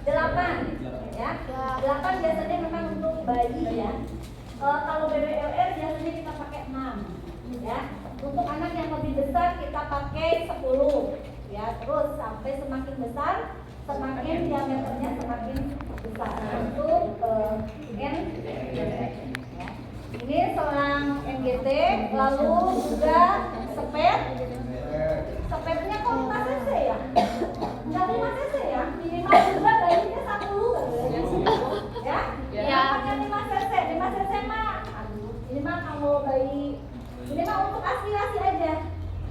8 ya. 8 biasanya memang untuk bayi ya. Kalau BBLR biasanya kita pakai 6 ya. Untuk anak yang lebih besar kita pakai 10 ya. Terus sampai semakin besar semakin diameternya semakin besar. Untuk NGT ya. Ini selang NGT, lalu juga spet. Spetnya kok 5 cc ya? Enggak 5 cc ya? Minimal juga bayinya 10 kan ya? Ya. Pakai 5 cc, 5 cc mah. Ini mah kalau bayi, ini mah untuk aspirasi aja.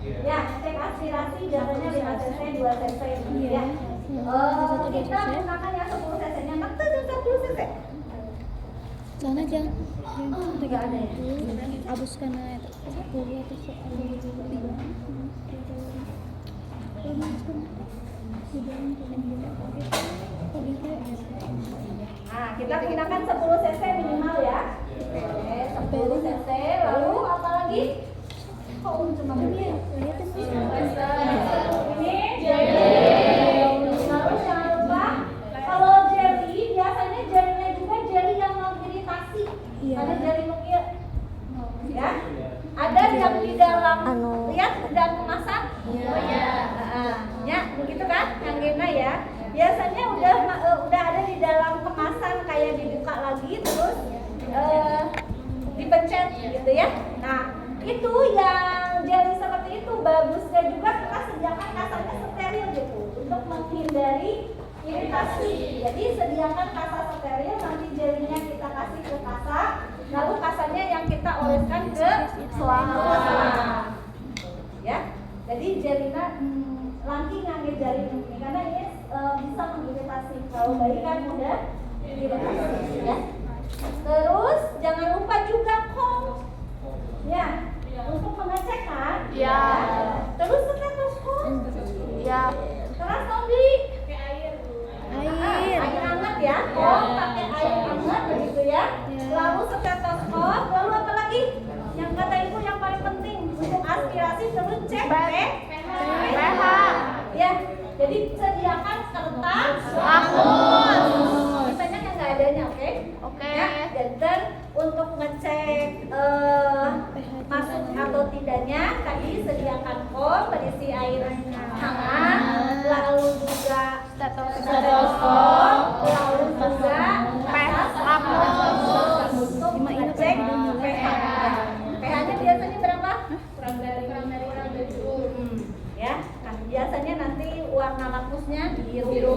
Ya, cek aspirasi jalannya 5 cc, 2 cc ya. Kita gunakan yang 10 cc nya, nanti 10 cc. Sana jangan Tidak ada ya? abus karena kuliah terus Nah, kita gunakan 10 cc minimal ya. Oke, 10 cc. Lalu apa lagi? Kok cuma begini? Ini jelly. Lalu jangan lupa kalau jelly biasanya jelinya juga jelly yang mengiritasi. Ada jelly nukil. Ya. Ada yang di dalam lihat dan kemasan. Ya, begitu kan? Yang Gena ya. Biasanya udah ada di dalam kemasan kayak dibuka lagi terus dipencet gitu ya. Nah, itu yang jelly seperti itu bagusnya juga kita sediakan kasanya steril gitu untuk menghindari iritasi. Jadi sediakan kasa steril, nanti jelinya kita kasih ke kasa, lalu kasanya yang kita oleskan ke selang. Ya. Jadi jelinya langking ngambil jari ini karena ini bisa mengiritasi. Kalau bayi kan mudah iritasi ya. Terus jangan lupa juga ya untuk mengecek kan? Ya. Terus stetoskop. Ya. Terus Tombi air hangat ya. Pakai air hangat begitu ya. Lalu stetoskop, lalu apa lagi? Yang kata ibu yang paling penting untuk aspirasi terus cek pH. Ya. Jadi sediakan kertas Lakmus. Misalnya yang nggak adanya, oke? Ya. Dan untuk ngecek masuk atau tidaknya tadi sediakan berisi air hangat, lalu juga stetoskop, lalu juga pH Lakmus untuk ngecek pH. pH-nya biasanya berapa? Kurang dari 10. Ya, nah, biasanya nanti warna lakmusnya biru.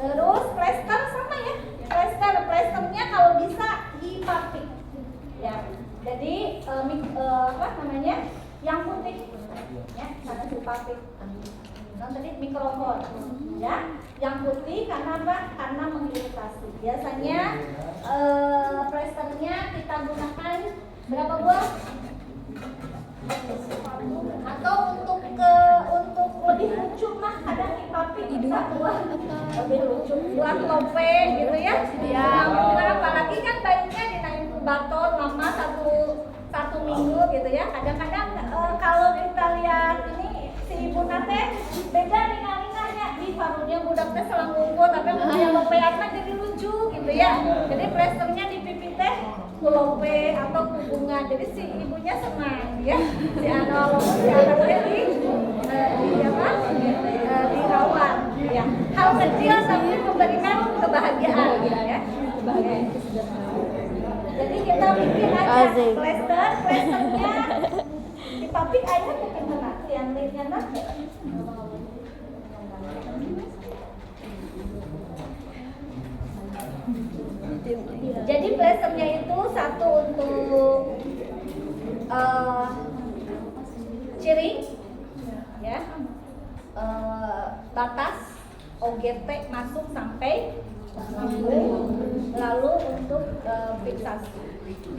Terus plester sama ya. Plesternya kalau bisa dipapik. Ya. Jadi apa namanya? Yang putih. Ya, karena dipapik. Nah, tadi mikrofon. Ya, yang putih karena apa? Karena mengiritasi. Biasanya plesternya kita gunakan berapa buah? Atau untuk lebih lucu mah kadang dipapik kita buah lebih lucu buat lope gitu ya. Ya, apalagi kan bayinya di inkubator lama satu minggu gitu ya. Kadang-kadang kalau kita lihat ini si ibu nate beda ringan-ringannya di parunya budak teh selang unggul tapi yang lopean mah jadi lucu gitu ya. Jadi plesternya di pipi teh kulope atau kubunga, jadi si ibunya senang ya. Si anaknya dirawat ya. Hal kecil tapi memberikan kebahagiaan ya. Jadi kita bikin aja plesternya dipapik aja bikin tenang yang lainnya nanti. Jadi plesternya itu satu untuk ciring ya, batas OGT masuk sampai lambung, lalu untuk fiksasi.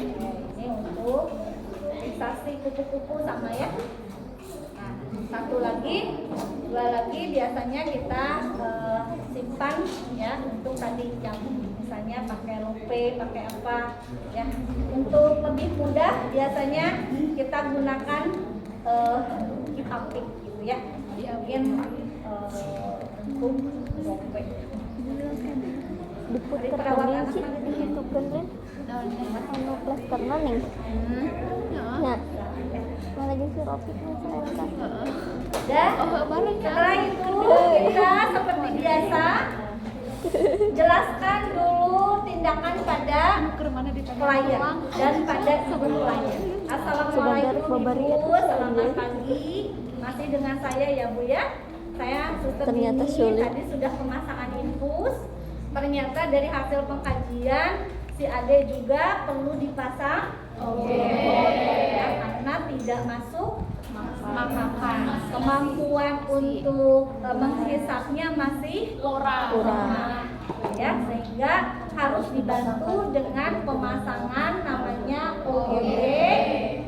Ini untuk fiksasi kupu-kupu sama ya. Nah, dua lagi biasanya kita simpan ya untuk tadi yang misalnya pakai lope, pakai apa ya. Untuk lebih mudah biasanya kita gunakan kipapik gitu ya. Mungkin langsung gope. Diputer kening sih dihitungkeun kan anu plasterna ning ya malah jeung si Ropi mah kan Dan setelah itu kita seperti biasa jelaskan dulu tindakan pada klien dan pada ibu klien. Assalamualaikum Ibu, selamat pagi. Masih dengan saya ya Bu ya. Saya Suster Ternyata Dini, sulit. tadi sudah pemasangan infus. Ternyata dari hasil pengkajian si Ade juga perlu dipasang ya, karena tidak masuk makan. Kemampuan untuk menghisapnya masih kurang. Ya, sehingga harus dibantu dengan pemasangan namanya OGD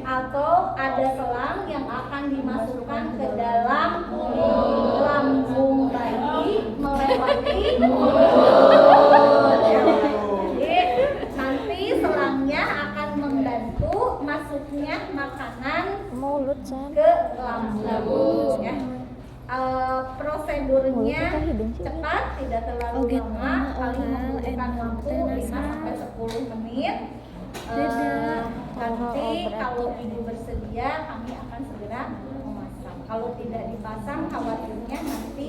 atau ada selang yang akan dimasukkan ke dalam lambung bayi melewati mulut. Jadi nanti selangnya akan membantu masuknya makanan mulut san ke lambung ya. Prosedurnya cepat, tidak terlalu lama, paling membutuhkan waktu 5-10 menit. Nanti kalau ibu bersedia, kami akan segera memasang. Kalau tidak dipasang, khawatirnya nanti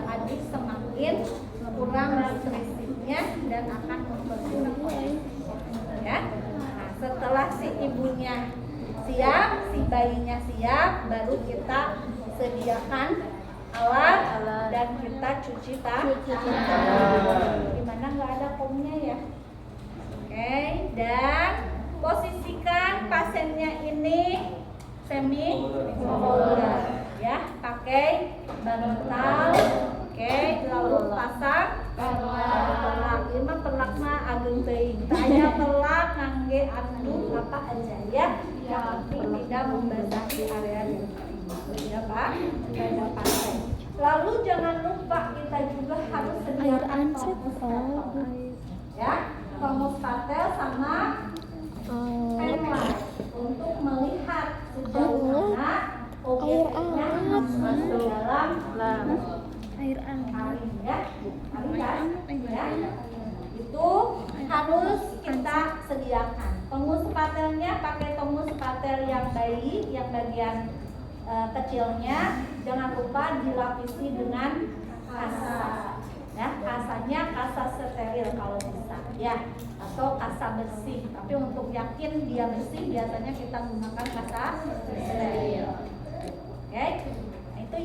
adik semakin kurang nutrisinya dan akan mempersulit. Ya. Nah, setelah si ibunya siap, si bayinya siap, baru kita sediakan alat dan kita cuci tangan. Gimana nggak ada komnya ya? Oke, dan posisikan pasiennya ini semi polar ya, pakai bantal. Oke, lalu pasang pelak. Ini mah pelak mah ageng teuing. Tanya pelak ngangge anu apa aja ya, yang penting tidak membasahi area ya Pak, ada pakai. Lalu jangan lupa kita juga harus sediakan termostatel, ya, termostatel sama handlight untuk melihat sejauh mana obyeknya masuk dalam Air hangat. air ya, ya. Itu harus kita sediakan. Termostatelnya pakai termostatel yang bayi, yang bagian kecilnya jangan lupa dilapisi dengan kasa ya, kasanya kasa steril kalau bisa ya, atau kasa bersih, tapi untuk yakin dia bersih biasanya kita gunakan kasa steril. Oke, nah, itu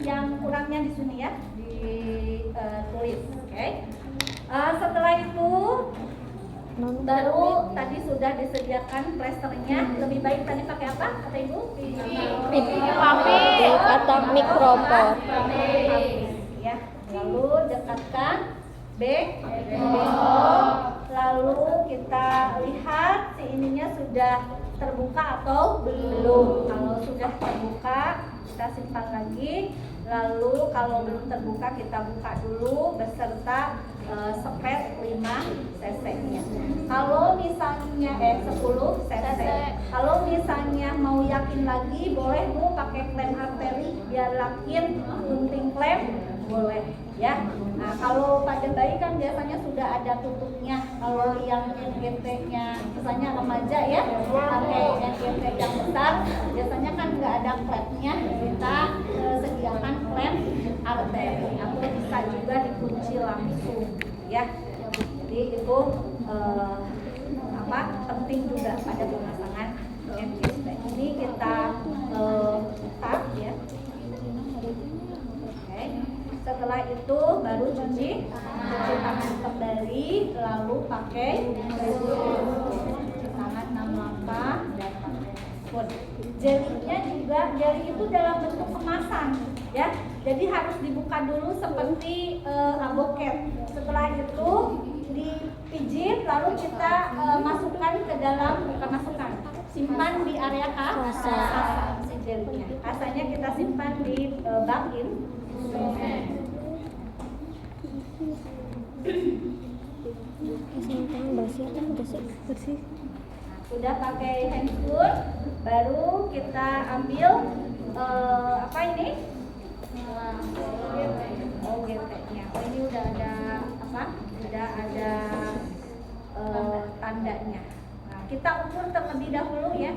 yang kurangnya di sini ya, ditulis. Oke, setelah itu baru tadi sudah disediakan plasternya. Lebih baik tadi pakai apa kata ibu? papik atau mikrofon Ya. Lalu dekatkan bendol. Lalu kita lihat si ininya sudah terbuka atau belum. Kalau sudah terbuka kita simpan lagi. Lalu kalau belum terbuka kita buka dulu beserta spet 5 cc nya. Kalau misalnya 10 cc. Kalau misalnya mau yakin lagi boleh Bu pakai klem arteri biar yakin gunting klem boleh ya. Nah, kalau pada bayi kan biasanya sudah ada tutupnya. Kalau yang NGT-nya misalnya remaja ya, pakai NGT yang besar, biasanya kan nggak ada klemnya. Kita sediakan klem arteri atau bisa juga dikunci langsung ya. Jadi itu penting juga pada pemasangan NGT. Ini kita tap ya. Oke. Setelah itu baru cuci tangan kembali, lalu pakai cuci tangan 68 dan pakai spoon. Jelinya juga, jeli itu dalam bentuk kemasan ya. Jadi harus dibuka dulu seperti aboket. Setelah itu dipijit, lalu kita masukkan ke dalam, simpan di area kasa si jelinya. Kasanya kita simpan di bakin. simpan bersih kan bersih Sudah pakai handscoon, baru kita ambil apa ini? OGT kita ukur terlebih dahulu ya.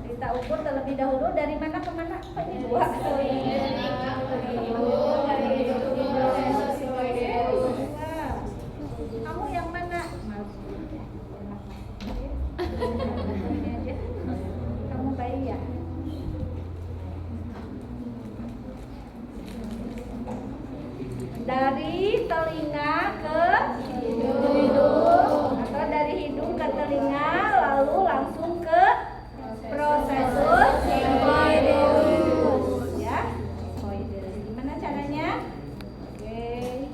Kita ukur terlebih dahulu dari mana ke mana? Ini 2. Kamu yang mana? Kamu bayi ya? Dari telinga ke hidung atau dari hidung ke telinga lalu langsung ke prosesus sigmoidus ya. Gimana caranya? Oke.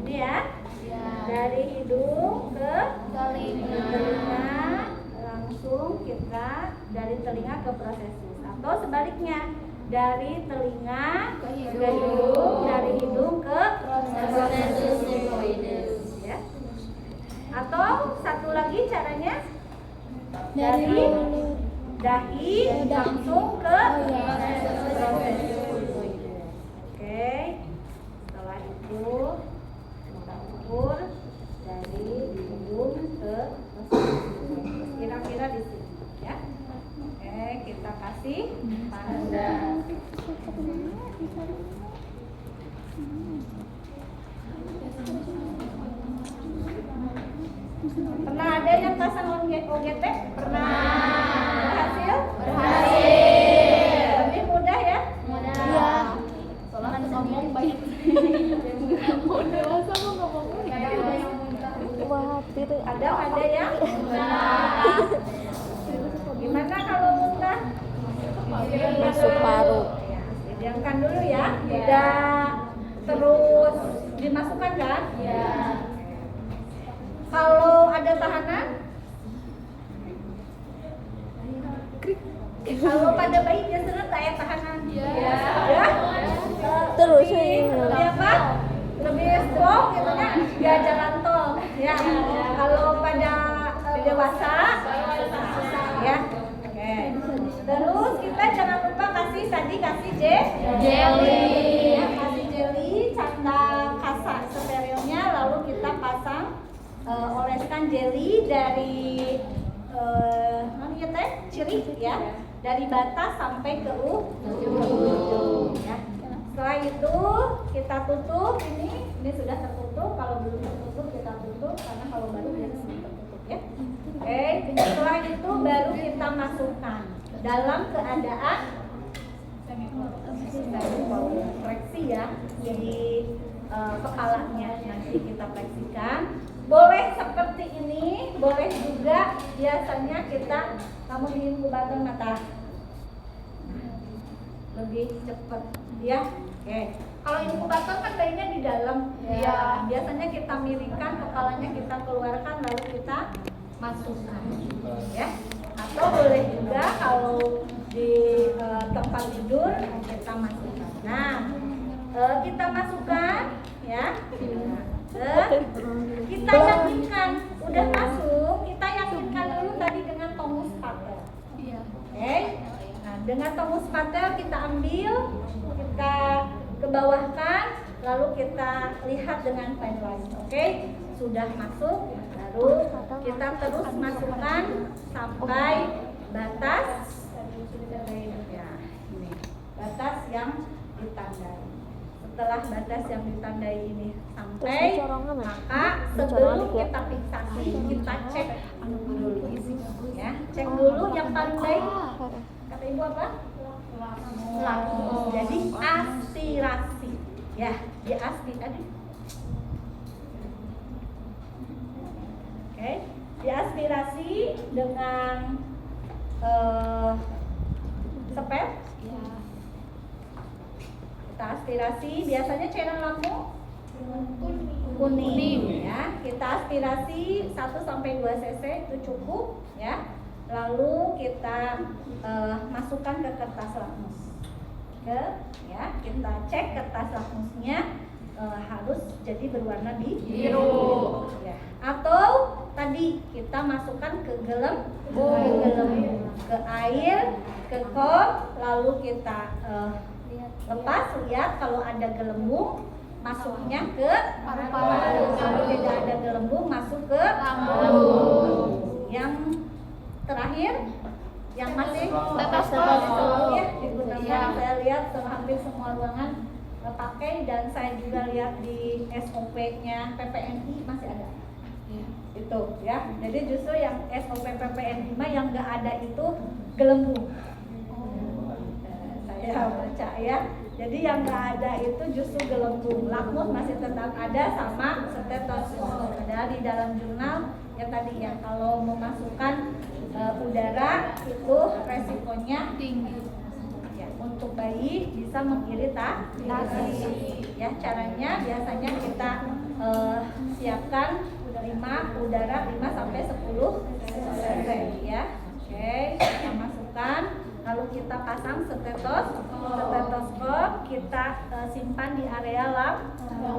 Ini ya. Dari hidung ke telinga langsung kita dari telinga ke prosesus atau sebaliknya dari telinga ke hidung, dari hidung ke prosesus sigmoidus ya. Atau satu lagi caranya dari dahi langsung ke prosesus sigmoidus. Oke. Setelah itu kita ukur dari hidung ke prosesus sigmoidus. Kira-kira di sini ya. Oke, kita kasih tanda. Pernah ada yang pasang OGT? Pernah. Berhasil? Berhasil. Lebih mudah ya? Mudah. Iya. Soalnya ngomong baik. Mau dewasa mau ngomongnya. Wah, tiru. Ada ya? Gimana kalau muntah? Masuk paru. Ya, diamkan dulu ya. Tidak terus dimasukkan kan? Ya. Kalau ada tahanan? Kalau pada bayi biasanya tak ada tahanan. Ya. Terus Lebih apa? Lebih strong gitu kan? Ya jalan tol. Ya. Kalau pada dewasa ya. Oke. Terus kita jangan lupa kasih jelly. Ya, kasih jelly, canda kasa sterilnya lalu kita pasang oleskan jelly dari namanya teh ciri ya. Dari batas sampai ke ujung ya. Setelah itu kita tutup ini sudah tertutup. Kalau belum tertutup kita tutup karena kalau baru biasa tertutup ya. Oke, setelah itu baru kita masukkan dalam keadaan fleksi ya. Jadi kepalanya nanti kita fleksikan. Boleh seperti ini, boleh juga biasanya kamu di inkubator mata lebih cepat ya. Oke. Kalau inkubator kan bayinya di dalam ya. Biasanya kita miringkan kepalanya, kita keluarkan lalu kita masukkan ya. Atau boleh juga kalau di tempat tidur kita masukkan. Nah, kita masukkan ya. Kita yakinkan udah masuk, kita yakinkan dulu tadi dengan tongus patel. Oke. Nah, dengan tongus patel kita ambil, kita ke bawahkan, lalu kita lihat dengan pen lain. Oke, sudah masuk, lalu kita terus masukkan sampai batas ya, ini batas yang ditandai. Setelah batas yang ditandai ini sampai, maka sebelum kita fiksasi kita cek dulu ya, cek dulu yang paling baik kata ibu apa? Jadi aspirasi ya, diaspirasi. Oke, diaspirasi dengan sepet. Kita aspirasi, biasanya cairan lambung kuning ya. Kita aspirasi 1-2 cc itu cukup ya. Lalu kita masukkan ke kertas lakmus. Ya, kita cek kertas lakmusnya harus jadi berwarna biru. Ya. Atau tadi kita masukkan ke gelembung, ke air, ke kop, lalu kita lepas, lihat kalau ada gelembung, masuknya ke paru-paru. Kalau tidak ada gelembung masuk ke Lambung. Yang terakhir yang masih Stetoskop. ya digunakan. Iya. Saya lihat hampir semua ruangan pakai, dan saya juga lihat di SOP-nya PPNI masih ada. Itu ya. Jadi justru yang SOP PPNI mah yang nggak ada itu gelembung. Saya baca ya. Jadi yang nggak ada itu justru gelembung. Lakmus masih tetap ada sama stetoskop. Ada di dalam jurnal ya tadi ya. Kalau memasukkan udara itu resikonya Tinggi. ya, untuk bayi bisa mengiritasi. Ya, caranya biasanya kita siapkan 5 udara 5 sampai 10 cc ya. Oke, kita masukkan, lalu kita pasang stetoskop, kita simpan di area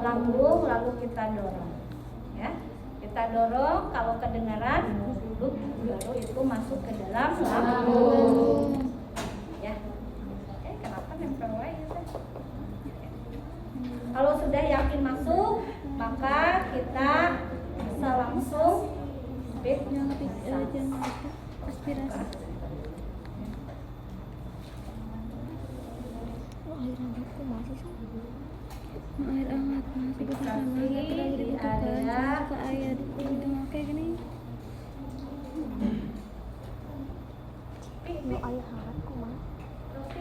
lambung, lalu kita dorong. Ya. Kita dorong, kalau kedengaran baru itu masuk ke dalam lambung. Ya. Kenapa nempel lagi? Kalau sudah yakin masuk, maka kita bisa langsung aspirasi. Air hangatku masih sama. Air hangat masih bersama di area ke air itu kayak gini. Mau air hangatku mah.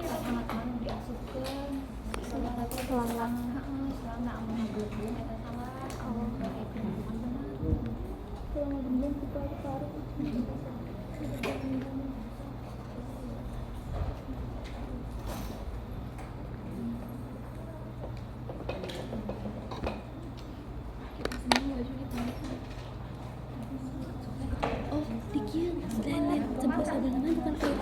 Hangat mana diasupkan. Selama gelembung eta salah. selama belum kita taruh. Oh, dikit. Lain sebelah sadangan bukan air.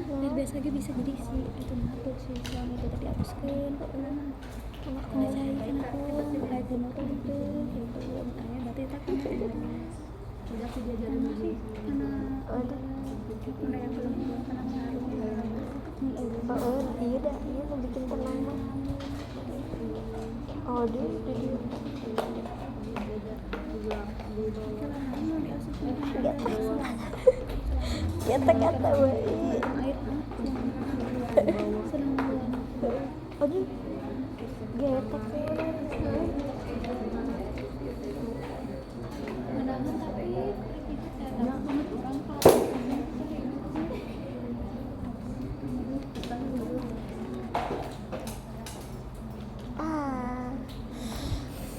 Dan biasa aja bisa jadi si itu ngatur si selama itu tadi hapuskan. Kalau kena cai kenapa? Kayak gimana tuh gitu. Itu makanya berarti tak Sudah diajarin lagi. karena Karena yang belum pernah ngaruh. dia dah dia mau bikin tenang mah. Oh dia kata-kata air aduh getak Menangan tapi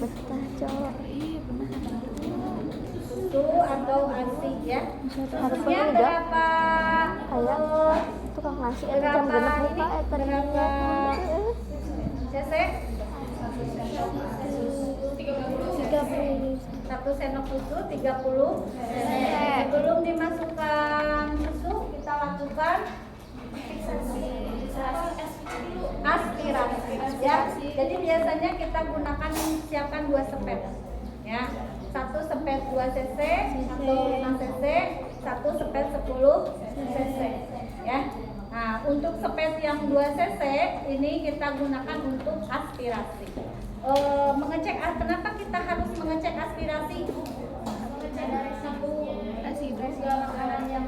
betah cowok susu atau ASI ya. harusnya Susunya enggak berapa? kayak tukang nasi jam Berapa genep ini? lupa tadi Berapa cc? 30 1 sendok susu 30 cc. Sebelum dimasukkan susu kita lakukan aspirasi ya. Jadi biasanya kita gunakan siapkan 2 sepet ya. 1 sepet 2 cc atau 5 cc, 1 sepet 10 cc ya. Nah, untuk sepet yang 2 cc ini kita gunakan untuk aspirasi. Mengecek kenapa kita harus mengecek aspirasi? Mengecek dari segala makanan yang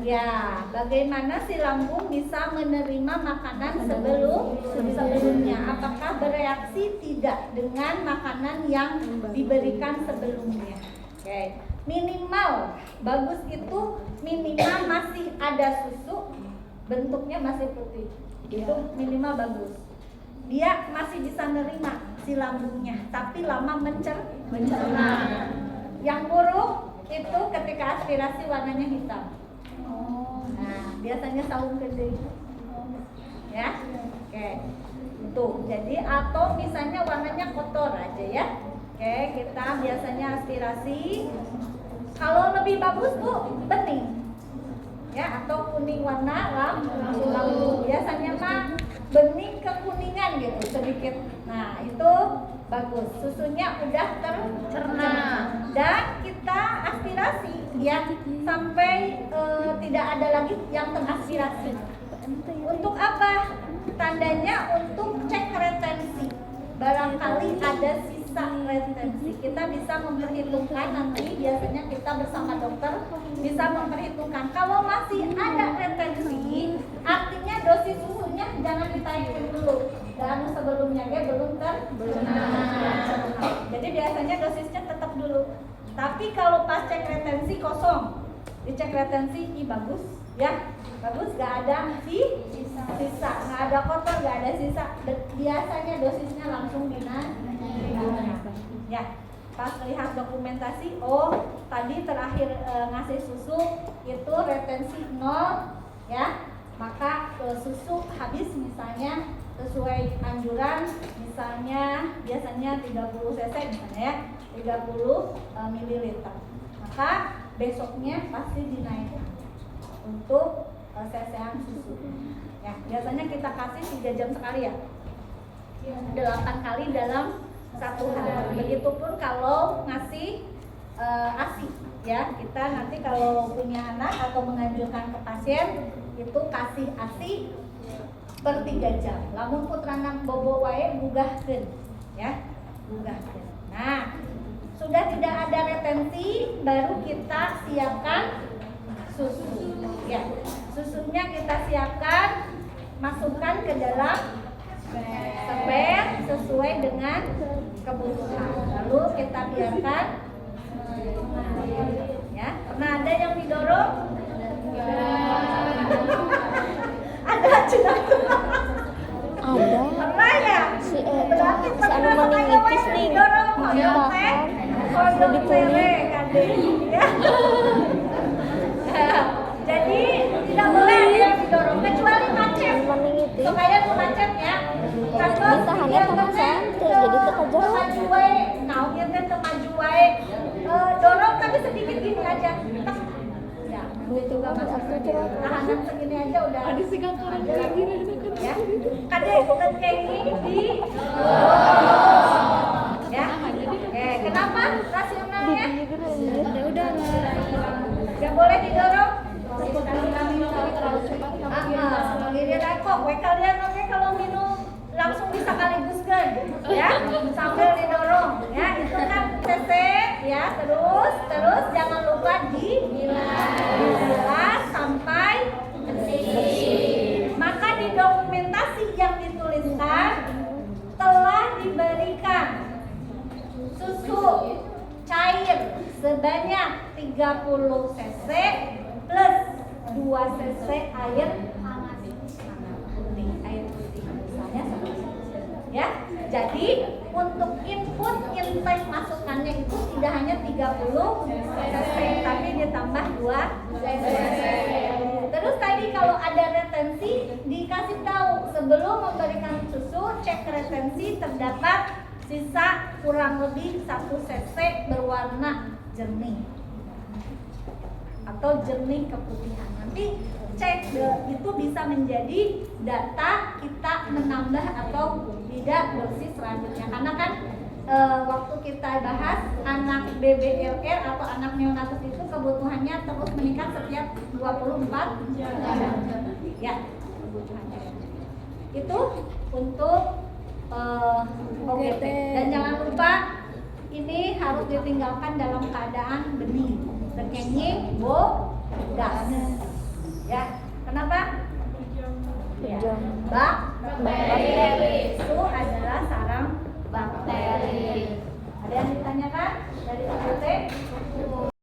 ya, bagaimana si lambung bisa menerima makanan sebelumnya? Apakah bereaksi tidak dengan makanan yang diberikan sebelumnya? Oke. Minimal bagus itu minimal masih ada susu, bentuknya masih putih. Itu minimal bagus. Dia masih bisa nerima si lambungnya, tapi lama mencerna. Yang buruk itu ketika aspirasi warnanya hitam. Nah, biasanya saung gede. Ya. Oke. Tuh, jadi atau misalnya warnanya kotor aja ya. Oke, kita biasanya aspirasi. Kalau lebih bagus Bu, bening. Ya, atau kuning warna lambung. Biasanya mah bening kekuningan gitu sedikit. Nah, itu bagus. Susunya udah tercerna. Dan kita aspirasi ya sampai tidak ada lagi yang teraspirasi. Untuk apa? Tandanya untuk cek retensi. barangkali ada sisa retensi. Kita bisa memperhitungkan nanti, biasanya kita bersama dokter bisa memperhitungkan. Kalau masih ada retensi, artinya dosis susunya jangan ditaikin dulu. Dan sebelumnya belum jadi biasanya dosisnya tetap dulu. Tapi kalau pas cek retensi kosong, dicek retensi, bagus ya, bagus, gak ada sisa, gak ada kotor, gak ada sisa. Biasanya dosisnya langsung dinaikkan. Ya, pas lihat dokumentasi, oh tadi terakhir ngasih susu itu retensi 0 ya, maka susu habis misalnya sesuai anjuran, misalnya biasanya 30 cc misalnya ya, 30 ml, maka besoknya pasti dinaikkan untuk cc-an susu ya. Biasanya kita kasih 3 jam sekali ya, 8 kali dalam 1 hari. Begitupun kalau ngasih ASI ya, kita nanti kalau punya anak atau menganjurkan ke pasien itu kasih ASI per 3 jam. Lamun putranan bobo wae gugahkeun ya, gugahkeun. Nah, sudah tidak ada retensi, baru kita siapkan susu ya. Susunya kita siapkan, masukkan ke dalam spare sesuai dengan kebutuhan. Lalu kita biarkan ya. Pernah ada yang didorong? Ada cenah. Ada Pernah ya? si Berarti anu pernah meningitis nih, didorong, makan kodok sere kade ya. Jadi tidak boleh ada yang didorong kecuali macet. meningitis Supaya lu macet ya. Terus ditahannya sama santai, jadi terkejauh. maju wae, naonnya teh teu maju wae. Dorong tapi sedikit gini aja. Tas. Ya, nanti juga masuk lagi. Tahanan segini aja udah. Ada sigang kanan lagi ya. Kade bukan kayak gini di ya. Kenapa rasionalnya? Udah Gak boleh didorong. Mengirit kok, kalian oke kalau minum langsung bisa sekaligus kan, ya sambil didorong, ya itu kan cc, ya terus jangan lupa dibilas sampai bersih. Maka di dokumentasi yang dituliskan telah diberikan susu cair sebanyak 30 cc plus 2 cc air hangat putih, air putih misalnya seperti itu ya. Jadi untuk input intake masukannya itu tidak hanya 30 cc tapi ditambah 2 cc. Terus tadi kalau ada retensi dikasih tahu sebelum memberikan susu, cek retensi terdapat sisa kurang lebih 1 cc berwarna jernih atau jernih keputihan. Nanti cek itu bisa menjadi data kita menambah atau tidak dosis selanjutnya. Karena kan waktu kita bahas anak BBLR atau anak neonatus itu kebutuhannya terus meningkat setiap 24 jam. Ya, kebutuhannya. Itu untuk OGT. Dan jangan lupa ini harus ditinggalkan dalam keadaan bening, terkenying, gas. Ya, kenapa? Ya. Bak,